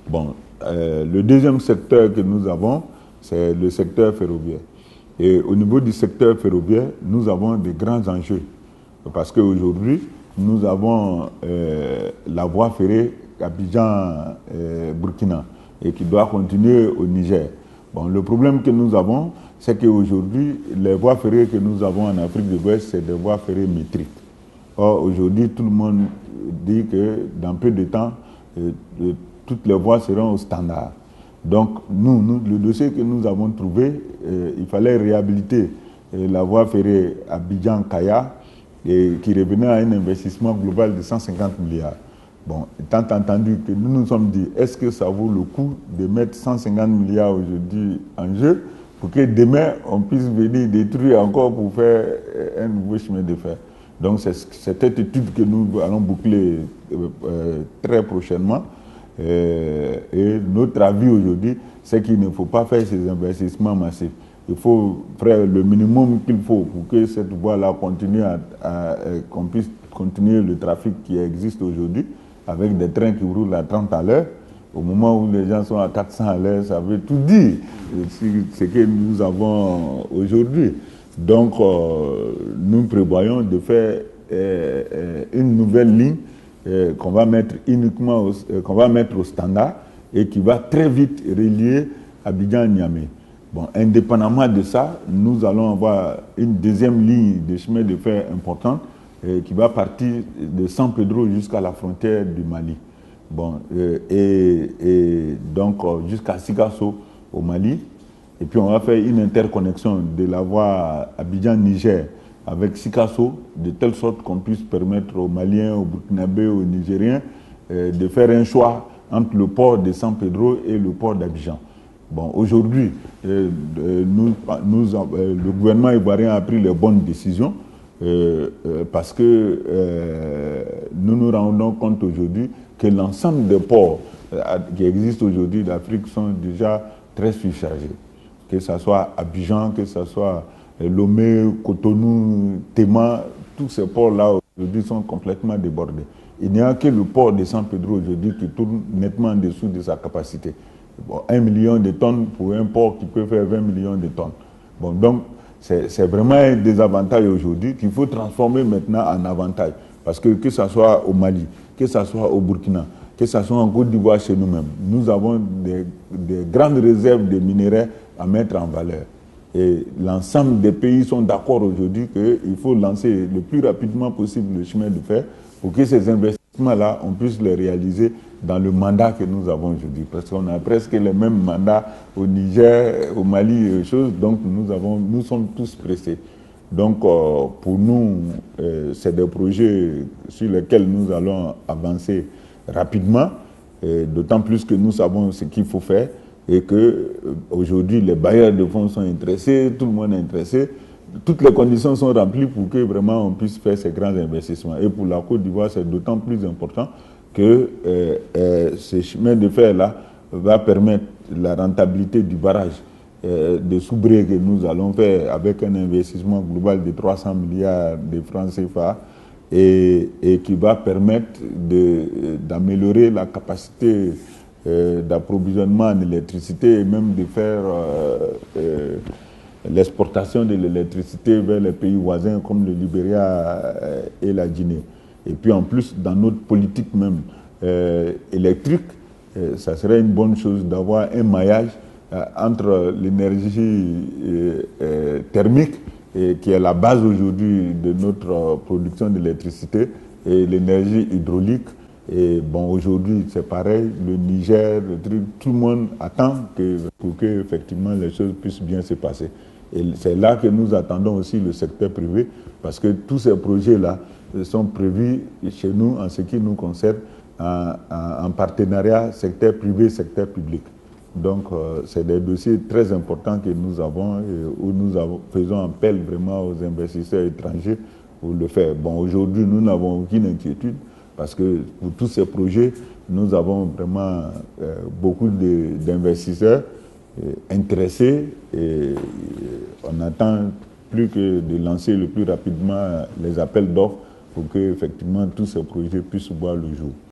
Bon, le deuxième secteur que nous avons, c'est le secteur ferroviaire. Et au niveau du secteur ferroviaire, nous avons des grands enjeux. Parce qu'aujourd'hui, nous avons la voie ferrée Abidjan-Burkina et qui doit continuer au Niger. Bon, le problème que nous avons, c'est qu'aujourd'hui, les voies ferrées que nous avons en Afrique de l'Ouest, c'est des voies ferrées métriques. Or, aujourd'hui, tout le monde dit que dans peu de temps, toutes les voies seront au standard. Donc, le dossier que nous avons trouvé, il fallait réhabiliter la voie ferrée Abidjan-Kaya, qui revenait à un investissement global de 150 milliards. Bon, étant entendu que nous nous sommes dit, est-ce que ça vaut le coup de mettre 150 milliards aujourd'hui en jeu pour que demain, on puisse venir détruire encore pour faire un nouveau chemin de fer. Donc, c'est cette étude que nous allons boucler très prochainement. Et notre avis aujourd'hui, c'est qu'il ne faut pas faire ces investissements massifs. Il faut faire le minimum qu'il faut pour que cette voie-là continue qu'on puisse continuer le trafic qui existe aujourd'hui avec des trains qui roulent à 30 à l'heure. Au moment où les gens sont à 400 à l'heure, ça veut tout dire, ce que nous avons aujourd'hui. Donc, nous prévoyons de faire une nouvelle ligne qu'on va mettre uniquement qu'on va mettre au standard et qui va très vite relier Abidjan-Niamey. Bon, indépendamment de ça, nous allons avoir une deuxième ligne de chemin de fer importante qui va partir de San Pedro jusqu'à la frontière du Mali. Bon, et donc jusqu'à Sikasso au Mali. Et puis on va faire une interconnexion de la voie Abidjan-Niger avec Sikasso, de telle sorte qu'on puisse permettre aux Maliens, aux Burkinabés, aux Nigériens de faire un choix entre le port de San Pedro et le port d'Abidjan. Bon, aujourd'hui, le gouvernement ivoirien a pris les bonnes décisions parce que nous nous rendons compte aujourd'hui que l'ensemble des ports qui existent aujourd'hui d'Afrique sont déjà très surchargés. Que ce soit Abidjan, que ce soit Lomé, Cotonou, Tema, tous ces ports-là aujourd'hui sont complètement débordés. Il n'y a que le port de San Pedro aujourd'hui qui tourne nettement en dessous de sa capacité. Bon, 1 million de tonnes pour un port qui peut faire 20 millions de tonnes. Bon, donc, c'est vraiment un désavantage aujourd'hui qu'il faut transformer maintenant en avantage. Parce que ce soit au Mali, que ce soit au Burkina, que ce soit en Côte d'Ivoire chez nous-mêmes, nous avons des grandes réserves de minerais à mettre en valeur. Et l'ensemble des pays sont d'accord aujourd'hui qu'il faut lancer le plus rapidement possible le chemin de fer pour que ces investissements-là, on puisse les réaliser dans le mandat que nous avons aujourd'hui. Parce qu'on a presque les mêmes mandats au Niger, au Mali et choses, donc nous sommes tous pressés. Donc pour nous, c'est des projets sur lesquels nous allons avancer rapidement, d'autant plus que nous savons ce qu'il faut faire et qu'aujourd'hui les bailleurs de fonds sont intéressés, tout le monde est intéressé. Toutes les conditions sont remplies pour que vraiment on puisse faire ces grands investissements. Et pour la Côte d'Ivoire, c'est d'autant plus important que ce chemin de fer-là va permettre la rentabilité du barrage de Soubré que nous allons faire avec un investissement global de 300 milliards de francs CFA et qui va permettre d'améliorer la capacité d'approvisionnement en électricité et même de faire l'exportation de l'électricité vers les pays voisins comme le Libéria et la Guinée. Et puis en plus, dans notre politique même électrique, ça serait une bonne chose d'avoir un maillage entre l'énergie thermique, qui est la base aujourd'hui de notre production d'électricité, et l'énergie hydraulique. Et bon, aujourd'hui, c'est pareil, le Niger, tout le monde attend pour que effectivement les choses puissent bien se passer. Et c'est là que nous attendons aussi le secteur privé, parce que tous ces projets-là sont prévus chez nous, en ce qui nous concerne, en partenariat secteur privé, secteur public. Donc, c'est des dossiers très importants que nous avons, où nous faisons appel vraiment aux investisseurs étrangers pour le faire. Bon, aujourd'hui, nous n'avons aucune inquiétude, parce que pour tous ces projets, nous avons vraiment beaucoup d'investisseurs intéressés et on n'attend plus que de lancer le plus rapidement les appels d'offres pour que effectivement tous ces projets puissent voir le jour.